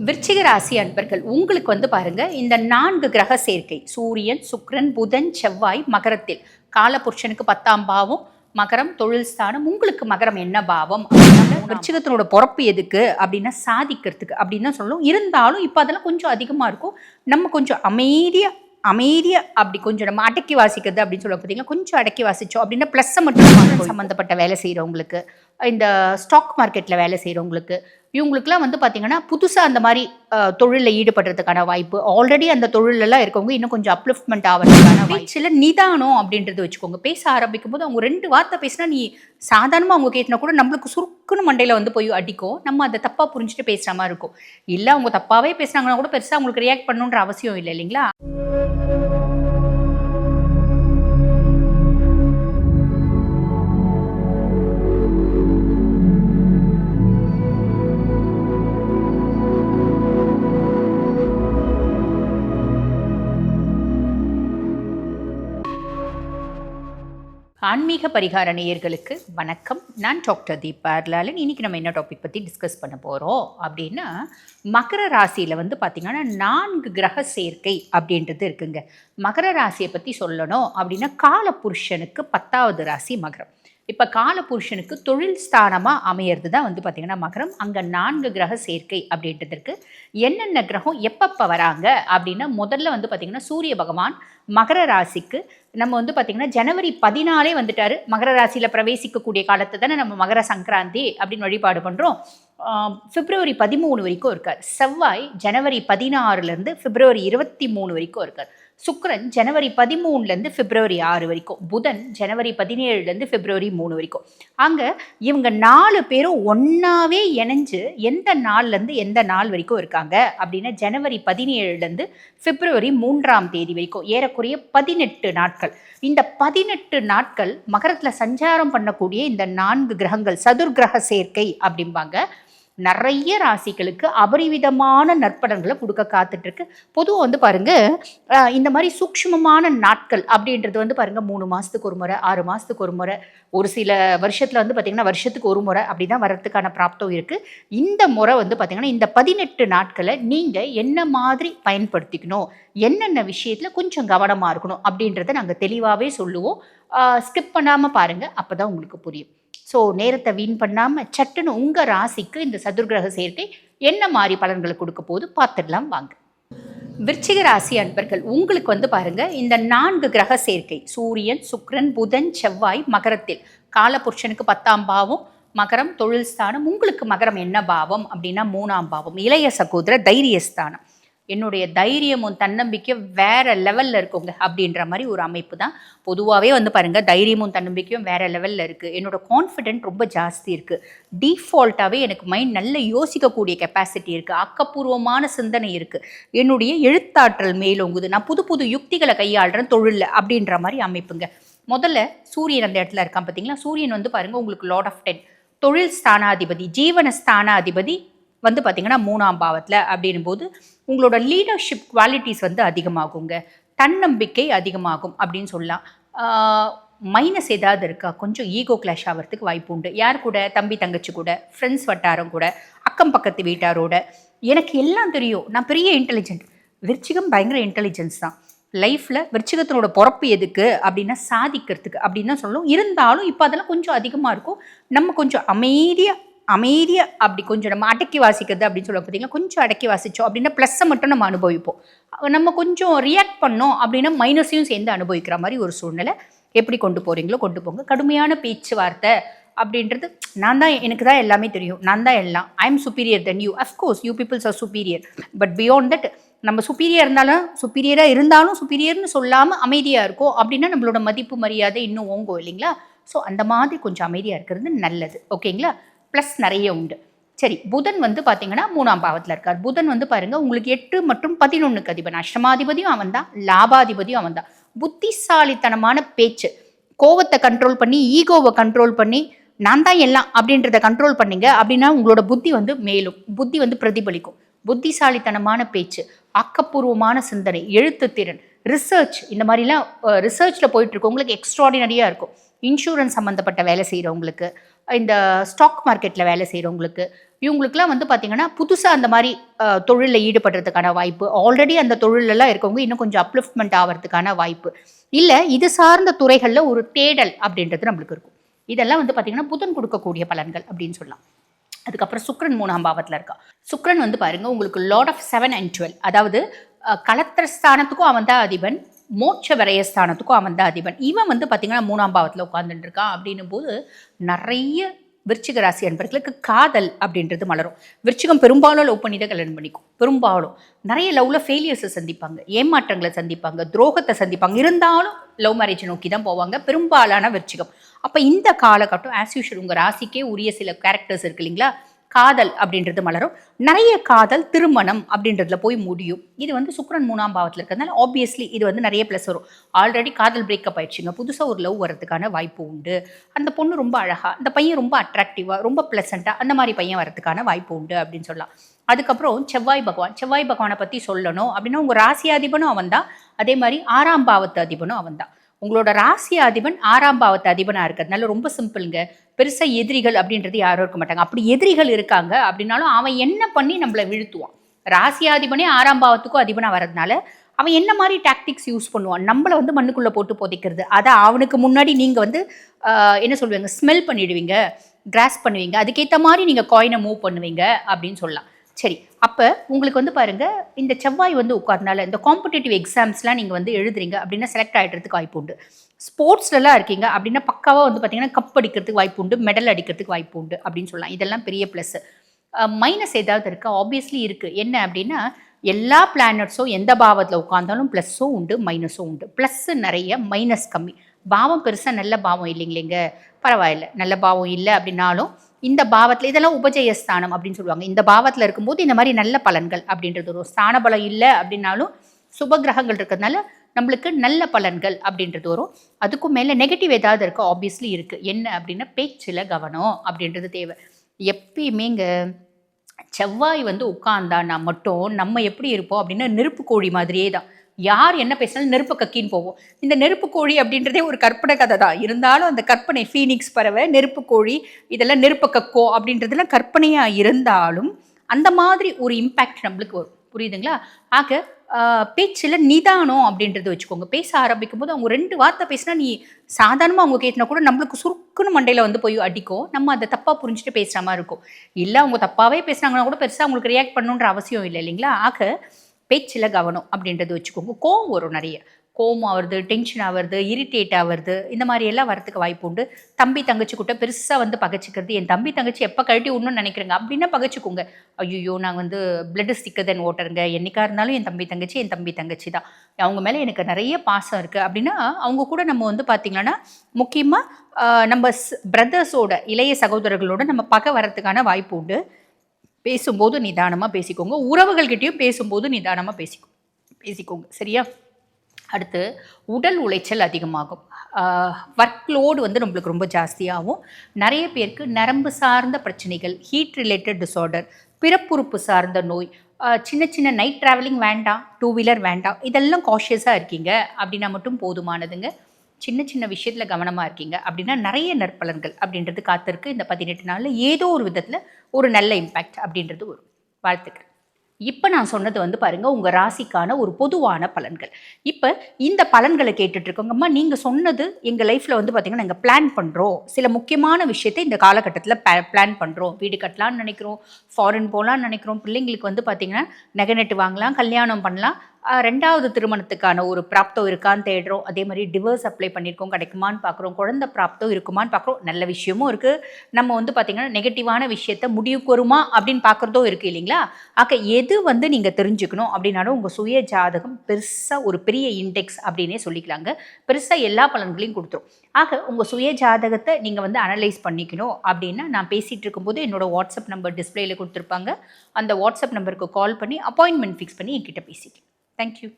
விருச்சிக ராசி அன்பர்கள் உங்களுக்கு பாருங்க இந்த 4 கிரக சேர்க்கை சூரியன், சுக்கிரன், புதன், செவ்வாய் மகரத்தில் காலபுருஷனுக்கு 10ஆம் பாவம் மகரம் தொழில் ஸ்தானம். உங்களுக்கு மகரம் என்ன பாவம்? விருச்சிகத்தினோட பொறப்பு எதுக்கு அப்படின்னா சாதிக்கிறதுக்கு அப்படின்னு தான் சொல்லும். இருந்தாலும் இப்போ அதெல்லாம் கொஞ்சம் அதிகமாக இருக்கும். நம்ம கொஞ்சம் அமைதியா அப்படி கொஞ்சம் நம்ம அடக்கி வாசிக்கிறது அப்படின்னு சொல்ல பார்த்தீங்கன்னா கொஞ்சம் அடக்கி வாசிச்சோம் அப்படின்னா ப்ளஸ்ஸை மட்டும் சம்மந்தப்பட்ட வேலை செய்கிறவங்களுக்கு, இந்த ஸ்டாக் மார்க்கெட்டில் வேலை செய்கிறவங்களுக்கு, இவங்களுக்குலாம் பார்த்தீங்கன்னா புதுசாக அந்த மாதிரி தொழிலில் ஈடுபடுறதுக்கான வாய்ப்பு, ஆல்ரெடி அந்த தொழிலெல்லாம் இருக்கவங்க இன்னும் கொஞ்சம் அப்லிஃப்ட்மெண்ட் ஆகிறதுக்கான பேச்சில் நிதானம் அப்படின்றது வச்சுக்கோங்க. பேச ஆரம்பிக்கும் போது அவங்க 2 வார்த்தை பேசினா நீ சாதாரணமாக அவங்க கேட்டினா கூட நம்மளுக்கு சுருக்குன்னு மண்டையில் போய் அடிக்கும். நம்ம அதை தப்பாக புரிஞ்சுட்டு பேசுகிற மாதிரி இருக்கும். இல்லை அவங்க தப்பாகவே பேசுனாங்கன்னா கூட பெருசாக அவங்களுக்கு ரியாக்ட் பண்ணணுன்ற அவசியம் இல்லை இல்லைங்களா? ஆன்மீக பரிகார நேயர்களுக்கு வணக்கம். நான் டாக்டர் தீபா லாலன். இன்னைக்கு நம்ம என்ன டாபிக் பற்றி டிஸ்கஸ் பண்ண போகிறோம் அப்படின்னா, மகர ராசியில் பார்த்திங்கன்னா 4 கிரக சேர்க்கை அப்படின்றது இருக்குங்க. மகர ராசியை பற்றி சொல்லணும் அப்படின்னா காலபுருஷனுக்கு 10ஆவது ராசி மகரம். இப்போ காலபுருஷனுக்கு தொழில் ஸ்தானமாக அமையிறது தான் பார்த்திங்கன்னா மகரம். அங்கே 4 கிரக சேர்க்கை அப்படின்றதுக்கு என்னென்ன கிரகம் எப்பப்போ வராங்க அப்படின்னா, முதல்ல பார்த்திங்கன்னா சூரிய பகவான் மகர ராசிக்கு நம்ம பார்த்திங்கன்னா ஜனவரி 14 வந்துட்டார். மகர ராசியில் பிரவேசிக்கக்கூடிய காலத்தை தானே நம்ம மகர சங்கராந்தி அப்படின்னு வழிபாடு பண்ணுறோம். பிப்ரவரி 13 வரைக்கும் இருக்கார். செவ்வாய் ஜனவரி 16 பிப்ரவரி 23 வரைக்கும் இருக்கார். சுக்கிரன் ஜனவரி 13 பிப்ரவரி 6 வரைக்கும். புதன் ஜனவரி 17 பிப்ரவரி 3 வரைக்கும். அங்கே இவங்க 4 பேரும் ஒன்றாவே இணைஞ்சு எந்த நாள்லேருந்து எந்த நாள் வரைக்கும் இருக்காங்க அப்படின்னா, ஜனவரி 17 பிப்ரவரி 3ஆம் தேதி வரைக்கும் ஏறக்குறைய 18 நாட்கள். இந்த 18 நாட்கள் மகரத்தில் சஞ்சாரம் பண்ணக்கூடிய இந்த 4 கிரகங்கள் சதுர்கிரக சேர்க்கை அப்படிம்பாங்க. நிறைய ராசிகளுக்கு அபரிவிதமான நற்பலன்களை கொடுக்க காத்துட்ருக்கு. பொதுவாக பாருங்க, இந்த மாதிரி சூக்ஷ்மமான நாட்கள் அப்படின்றது பாருங்க 3 மாதத்துக்கு ஒரு முறை, 6 மாதத்துக்கு ஒரு முறை, ஒரு சில வருஷத்தில் பார்த்திங்கன்னா வருஷத்துக்கு ஒரு முறை அப்படி தான் வர்றதுக்கான பிராப்தம் இருக்குது. இந்த முறை பார்த்திங்கன்னா இந்த 18 நாட்களை நீங்கள் என்ன மாதிரி பயன்படுத்திக்கணும், என்னென்ன விஷயத்தில் கொஞ்சம் கவனமாக இருக்கணும் அப்படின்றத நாங்கள் தெளிவாகவே சொல்லுவோம். ஸ்கிப் பண்ணாமல் பாருங்கள், அப்போ தான் உங்களுக்கு புரியும். ஸோ நேரத்தை வீண் பண்ணாமல் சட்டுன்னு உங்கள் ராசிக்கு இந்த சதுர்கிரக சேர்க்கை என்ன மாதிரி பலன்களை கொடுக்க போது பார்த்துடலாம் வாங்க. விருச்சிக ராசி அன்பர்கள் உங்களுக்கு பாருங்க இந்த 4 கிரக சேர்க்கை சூரியன், சுக்கிரன், புதன், செவ்வாய் மகரத்தில் காலபுருஷனுக்கு 10ஆம் பாவம் மகரம் தொழில் ஸ்தானம். உங்களுக்கு மகரம் என்ன பாவம் அப்படின்னா 3ஆம் பாவம் இளைய சகோதர தைரியஸ்தானம். என்னுடைய தைரியமும் தன்னம்பிக்கையும் வேற லெவலில் இருக்குங்க அப்படின்ற மாதிரி ஒரு அமைப்பு தான். பொதுவாகவே பாருங்கள் தைரியமும் தன்னம்பிக்கையும் வேற லெவலில் இருக்குது. என்னோட கான்ஃபிடென்ட் ரொம்ப ஜாஸ்தி இருக்குது. டீஃபால்ட்டாகவே எனக்கு மைண்ட் நல்ல யோசிக்கக்கூடிய கெப்பாசிட்டி இருக்குது. ஆக்கப்பூர்வமான சிந்தனை இருக்குது. என்னுடைய எழுத்தாற்றல் மேலோங்குது. நான் புது புது யுக்திகளை கையாளுறேன் தொழிலில் அப்படின்ற மாதிரி அமைப்புங்க. முதல்ல சூரியன் அந்த இடத்துல இருக்கான் பார்த்தீங்களா? சூரியன் பாருங்கள் உங்களுக்கு லார்ட் ஆஃப் 10 தொழில் ஸ்தானாதிபதி, ஜீவன ஸ்தானாதிபதி பார்த்திங்கன்னா 3ஆம் பாவத்தில். அப்படின்னும் போது உங்களோட லீடர்ஷிப் குவாலிட்டிஸ் அதிகமாகுங்க, தன்னம்பிக்கை அதிகமாகும் அப்படின்னு சொல்லலாம். மைனஸ் ஏதாவது இருக்கா? கொஞ்சம் ஈகோ கிளாஷ் ஆகிறதுக்கு வாய்ப்பு உண்டு. யார் கூட? தம்பி தங்கச்சி கூட, ஃப்ரெண்ட்ஸ் வட்டாரம் கூட, அக்கம் பக்கத்து வீட்டாரோட. எனக்கு எல்லாம் தெரியும், நான் பெரிய இன்டெலிஜென்ட். விருச்சிகம் பயங்கர இன்டெலிஜென்ஸ் தான். லைஃப்பில் விருச்சிகத்தினோட பொறப்பு எதுக்கு அப்படின்னா சாதிக்கிறதுக்கு அப்படின்னு தான் சொல்லும். இருந்தாலும் இப்போ அதெல்லாம் கொஞ்சம் அதிகமாக இருக்கும். நம்ம கொஞ்சம் அமைதியாக அப்படி கொஞ்சம் நம்ம அடக்கி வாசிக்கிறது அப்படின்னு சொல்ல பார்த்தீங்கன்னா கொஞ்சம் அடக்கி வாசித்தோம் அப்படின்னா ப்ளஸ்ஸை மட்டும் நம்ம அனுபவிப்போம். நம்ம கொஞ்சம் ரியாக்ட் பண்ணோம் அப்படின்னா மைனஸையும் சேர்ந்து அனுபவிக்கிற மாதிரி ஒரு சூழ்நிலை. எப்படி கொண்டு போகிறீங்களோ கொண்டு போங்க. கடுமையான பேச்சுவார்த்தை அப்படின்றது நான் தான், எனக்கு தான் எல்லாமே தெரியும், நான் தான் எல்லாம், I am superior than you. Of course you peoples are superior, but beyond that நம்ம சுப்பீரியராக இருந்தாலும் சுப்பீரியர்னு சொல்லாமல் அமைதியாக இருக்கும் அப்படின்னா நம்மளோட மதிப்பு மரியாதை இன்னும் ஓங்கும் இல்லைங்களா? ஸோ அந்த மாதிரி கொஞ்சம் அமைதியாக இருக்கிறது நல்லது. ஓகேங்களா? ப்ளஸ் நிறைய உண்டு. சரி, புதன் பார்த்திங்கன்னா 3ஆம் பாவத்தில் இருக்கார். புதன் பாருங்கள் உங்களுக்கு 8 மற்றும் 11க்கு அதிபன். அஷ்டமாதிபதியும் அவன் தான், லாபாதிபதியும் அவன் தான். புத்திசாலித்தனமான பேச்சு, கோவத்தை கண்ட்ரோல் பண்ணி, ஈகோவை கண்ட்ரோல் பண்ணி, நான் தான் எல்லாம் அப்படின்றத கண்ட்ரோல் பண்ணிங்க அப்படின்னா உங்களோட புத்தி மேலும் புத்தி பிரதிபலிக்கும். புத்திசாலித்தனமான பேச்சு, ஆக்கப்பூர்வமான சிந்தனை, எழுத்துத்திறன், ரிசர்ச், இந்த மாதிரிலாம் ரிசர்ச்சில் போயிட்டுருக்கவங்களுக்கு எக்ஸ்ட்ராடினரியாக இருக்கும். இன்சூரன்ஸ் சம்மந்தப்பட்ட வேலை செய்கிறவங்களுக்கு, இந்த ஸ்டாக் மார்க்கெட்டில் வேலை செய்கிறவங்களுக்கு, இவங்களுக்குலாம் வந்து பார்த்திங்கன்னா புதுசாக அந்த மாதிரி தொழிலில் ஈடுபடுறதுக்கான வாய்ப்பு, ஆல்ரெடி அந்த தொழிலெல்லாம் இருக்கவங்க இன்னும் கொஞ்சம் அப்லிஃப்ட்மெண்ட் ஆகிறதுக்கான வாய்ப்பு, இல்லை இது சார்ந்த துறைகளில் ஒரு தேடல் அப்படின்றது நம்மளுக்கு இருக்கும். இதெல்லாம் வந்து பார்த்திங்கன்னா புதன் கொடுக்கக்கூடிய பலன்கள் அப்படின்னு சொல்லலாம். அதுக்கப்புறம் சுக்ரன் 3ஆம் பாவத்தில் இருக்கா. சுக்ரன் வந்து பாருங்க உங்களுக்கு லார்ட் ஆஃப் 7 and 12, அதாவது கலத்திர ஸ்தானத்துக்கும் அவன் தான் அதிபன், மோட்ச விரயஸ்தானத்துக்கும் அவன் தான் அதிபன். இவன் வந்து பார்த்தீங்கன்னா 3ஆம் பாவத்தில் உட்காந்துட்டு இருக்கான். அப்படின்னும் போது நிறைய விருச்சிக ராசி அன்பர்களுக்கு காதல் அப்படின்றது மலரும். விருச்சிகம் பெரும்பாலும் லவ் பண்ணி தான் கல்யாணம் பண்ணிக்கும். பெரும்பாலும் நிறைய லவ்ல ஃபெயிலியர்ஸை சந்திப்பாங்க, ஏமாற்றங்களை சந்திப்பாங்க, துரோகத்தை சந்திப்பாங்க. இருந்தாலும் லவ் மேரேஜ் நோக்கி தான் போவாங்க பெரும்பாலான விருச்சிகம். அப்போ இந்த காலகட்டம் ஆஸ் யூஷுவல் உங்கள் ராசிக்கே உரிய சில கேரக்டர்ஸ் இருக்கு இல்லைங்களா, காதல் அப்படின்றது மலரும். நிறைய காதல் திருமணம் அப்படின்றதுல போய் முடியும். இது வந்து சுக்ரன் 3ஆம் பாவத்தில் இருக்கிறதுனால ஆப்வியஸ்லி இது வந்து நிறைய ப்ளஸ் வரும். ஆல்ரெடி காதல் பிரேக்கப் ஆயிடுச்சுங்க, புதுசாக ஒரு லவ் வரதுக்கான வாய்ப்பு உண்டு. அந்த பொண்ணு ரொம்ப அழகாக, அந்த பையன் ரொம்ப அட்ராக்டிவாக, ரொம்ப ப்ளசண்ட்டாக, அந்த மாதிரி பையன் வரதுக்கான வாய்ப்பு உண்டு அப்படின்னு சொல்லலாம். அதுக்கப்புறம் செவ்வாய் பகவானை பற்றி சொல்லணும் அப்படின்னா உங்கள் ராசியாதிபனும் அவன் தான், அதே மாதிரி 6ஆம் பாவத்து அதிபனும் அவன் தான். உங்களோட ராசி அதிபன் 6ஆம் பாவத்து அதிபனாக இருக்கிறதுனால ரொம்ப சிம்பிளுங்க. பெருசாக எதிரிகள் அப்படின்றது யாரும் இருக்க மாட்டாங்க. அப்படி எதிரிகள் இருக்காங்க அப்படின்னாலும் அவன் என்ன பண்ணி நம்மளை வீழ்த்துவான். ராசியாதிபனே 6ஆம் பாவத்துக்கும் அதிபனாக வரதுனால அவன் என்ன மாதிரி டாக்டிக்ஸ் யூஸ் பண்ணுவான், நம்மளை வந்து மண்ணுக்குள்ளே போட்டு புதைக்கிறது. அதை அவனுக்கு முன்னாடி நீங்கள் வந்து என்ன சொல்லுவீங்க, ஸ்மெல் பண்ணிடுவீங்க, கிராஸ் பண்ணுவீங்க, அதுக்கேற்ற மாதிரி நீங்கள் காயினை மூவ் பண்ணுவீங்க அப்படின்னு சொல்லலாம். சரி, அப்போ உங்களுக்கு வந்து பாருங்கள், இந்த செவ்வாய் வந்து உட்கார்னால இந்த காம்படிட்டிவ் எக்ஸாம்ஸ்லாம் நீங்கள் வந்து எழுதுறீங்க அப்படின்னா செலக்ட் ஆகிடுறதுக்கு வாய்ப்பு உண்டு. ஸ்போர்ட்ஸ்லலாம் இருக்கீங்க அப்படின்னா பக்காவாக வந்து பார்த்தீங்கன்னா கப் அடிக்கிறதுக்கு வாய்ப்பு உண்டு, மெடல் அடிக்கிறதுக்கு வாய்ப்பு உண்டு அப்படின்னு சொல்லலாம். இதெல்லாம் பெரிய ப்ளஸ். மைனஸ் ஏதாவது இருக்கா? ஆப்வியஸ்லி இருக்குது. என்ன அப்படின்னா எல்லா பிளானட்ஸும் எந்த பாவத்தில் உட்கார்ந்தாலும் ப்ளஸ்ஸும் உண்டு மைனஸும் உண்டு. ப்ளஸ்ஸு நிறைய, மைனஸ் கம்மி. பாவம் பெருசாக நல்ல பாவம் இல்லைங்களேங்க, பரவாயில்ல, நல்ல பாவம் இல்லை அப்படின்னாலும் இந்த பாவத்தில் இதெல்லாம் உபஜயஸ்தானம் அப்படின்னு சொல்லுவாங்க. இந்த பாவத்தில் இருக்கும்போது இந்த மாதிரி நல்ல பலன்கள் அப்படின்றது வரும். ஸ்தான பலம் இல்லை அப்படின்னாலும் சுப கிரகங்கள் இருக்கிறதுனால நம்மளுக்கு நல்ல பலன்கள் அப்படின்றது வரும். அதுக்கும் மேலே நெகட்டிவ் ஏதாவது இருக்கா? ஆப்வியஸ்லி இருக்குது. என்ன அப்படின்னா பேச்சில் கவனம் அப்படின்றது தேவை. எப்பயுமேங்க செவ்வாய் வந்து உட்கார்ந்தானா மட்டும் நம்ம எப்படி இருப்போம் அப்படின்னா நெருப்பு கோழி மாதிரியே தான். யார் என்ன பேசினாலும் நெருப்பு கக்கின்னு போவோம். இந்த நெருப்பு கோழி அப்படின்றதே ஒரு கற்பனை கதை தான். இருந்தாலும் அந்த கற்பனை ஃபீனிக்ஸ் பறவை, நெருப்பு கோழி, இதெல்லாம் நெருப்பு கக்கோ அப்படின்றதுலாம் கற்பனையாக இருந்தாலும் அந்த மாதிரி ஒரு இம்பேக்ட் நம்மளுக்கு வரும். புரியுதுங்களா? ஆக பேச்சில் நிதானம் அப்படின்றது வச்சுக்கோங்க. பேச ஆரம்பிக்கும் போது அவங்க 2 வார்த்தை பேசினா நீ சாதாரணமாக அவங்க கேட்டினா கூட நம்மளுக்கு சுருக்குன்னு மண்டையில் வந்து போய் அடிக்கும். நம்ம அதை தப்பாக புரிஞ்சுட்டு பேசுகிற மாதிரி இருக்கும். இல்லை அவங்க தப்பாகவே பேசுனாங்கன்னா கூட பெருசாக அவங்களுக்கு ரியாக்ட் பண்ணணுன்ற அவசியம் இல்லை இல்லைங்களா? ஆக பேச்சில் கவனம் அப்படின்றது வச்சுக்கோங்க. கோவம் வரும், நிறைய கோவம் ஆகுறது, டென்ஷன் ஆகிறது, இரிட்டேட் ஆகிறது, இந்த மாதிரி எல்லாம் வரத்துக்கு வாய்ப்பு உண்டு. தம்பி தங்கச்சி கூட்ட பெருசாக வந்து பகைச்சிக்கிறது, என் தம்பி தங்கச்சி எப்போ கழட்டி விடணும்னு நினைக்கிறேங்க அப்படின்னா பகைச்சிக்கோங்க. ஐயோ நாங்கள் வந்து பிளட் ஸ்டிக்கர் தென் ஓட்டருங்க, என்னைக்காக இருந்தாலும் என் தம்பி தங்கச்சி தான், அவங்க மேலே எனக்கு நிறைய பாசம் இருக்குது அப்படின்னா அவங்க கூட நம்ம வந்து பார்த்திங்கன்னா முக்கியமாக நம்ம பிரதர்ஸோட, இளைய சகோதரர்களோட நம்ம பகை வரத்துக்கான வாய்ப்பு உண்டு. பேசும்போது நிதானமாக பேசிக்கோங்க. உறவுகள்கிட்டையும் பேசும்போது நிதானமாக பேசிக்கோங்க. சரியா? அடுத்து உடல் உளைச்சல் அதிகமாகும். ஒர்க் லோடு வந்து நம்மளுக்கு ரொம்ப ஜாஸ்தியாகும். நிறைய பேருக்கு நரம்பு சார்ந்த பிரச்சனைகள், ஹீட் ரிலேட்டட் டிஸார்டர், பிறப்புறுப்பு சார்ந்த நோய், சின்ன சின்ன நைட் ட்ராவலிங் வேண்டாம், 2 வீலர் வேண்டாம், இதெல்லாம் காஷியஸாக இருக்கீங்க அப்படின்னா மட்டும் போதுமானதுங்க. சின்ன சின்ன விஷயத்தில் கவனமாக இருக்கீங்க அப்படின்னா நிறைய நற்பலன்கள் அப்படின்றது காத்திருக்கு. இந்த 18 நாளில் ஏதோ ஒரு விதத்தில் ஒரு நல்ல இம்பேக்ட் அப்படின்றது வரும். வாழ்த்துக்கள். இப்போ நான் சொன்னது வந்து பாருங்கள் உங்கள் ராசிக்கான ஒரு பொதுவான பலன்கள். இப்போ இந்த பலன்களை கேட்டுட்ருக்கோங்கம்மா, நீங்கள் சொன்னது எங்கள் லைஃப்பில் வந்து பார்த்திங்கன்னா நாங்கள் பிளான் பண்ணுறோம், சில முக்கியமான விஷயத்தை இந்த காலகட்டத்தில் பிளான் பண்ணுறோம். வீடு கட்டலான்னு நினைக்கிறோம், ஃபாரின் போகலான்னு நினைக்கிறோம், பிள்ளைங்களுக்கு வந்து பார்த்திங்கன்னா நகை நட்டு வாங்கலாம், கல்யாணம் பண்ணலாம், 2வது திருமணத்துக்கான ஒரு பிராப்தம் இருக்கான்னு தேடுறோம். அதே மாதிரி டிவோர்ஸ் அப்ளை பண்ணியிருக்கோம், கிடைக்குமான்னு பார்க்குறோம், குழந்தை பிராப்தம் இருக்குமான்னு பார்க்குறோம். நல்ல விஷயமும் இருக்குது. நம்ம வந்து பார்த்திங்கன்னா நெகட்டிவான விஷயத்த முடிவுக்கு வருமா அப்படின்னு பார்க்குறதும் இருக்குது இல்லைங்களா? ஆக எது வந்து நீங்கள் தெரிஞ்சுக்கணும் அப்படின்னாலும் உங்கள் சுய ஜாதகம் பெருசாக ஒரு பெரிய இண்டெக்ஸ் அப்படின்னே சொல்லிக்கலாங்க. பெருசாக எல்லா பலன்களையும் கொடுத்துரும். ஆக உங்கள் சுய ஜாதகத்தை நீங்கள் வந்து அனலைஸ் பண்ணிக்கணும் அப்படின்னா நான் பேசிகிட்டு இருக்கும்போது என்னோடய வாட்ஸ்அப் நம்பர் டிஸ்பிளேயில் கொடுத்துருப்பாங்க. அந்த வாட்ஸ்அப் நம்பருக்கு கால் பண்ணி அப்பாயின்மெண்ட் ஃபிக்ஸ் பண்ணி என்கிட்ட பேசிக்கலாம். Thank you.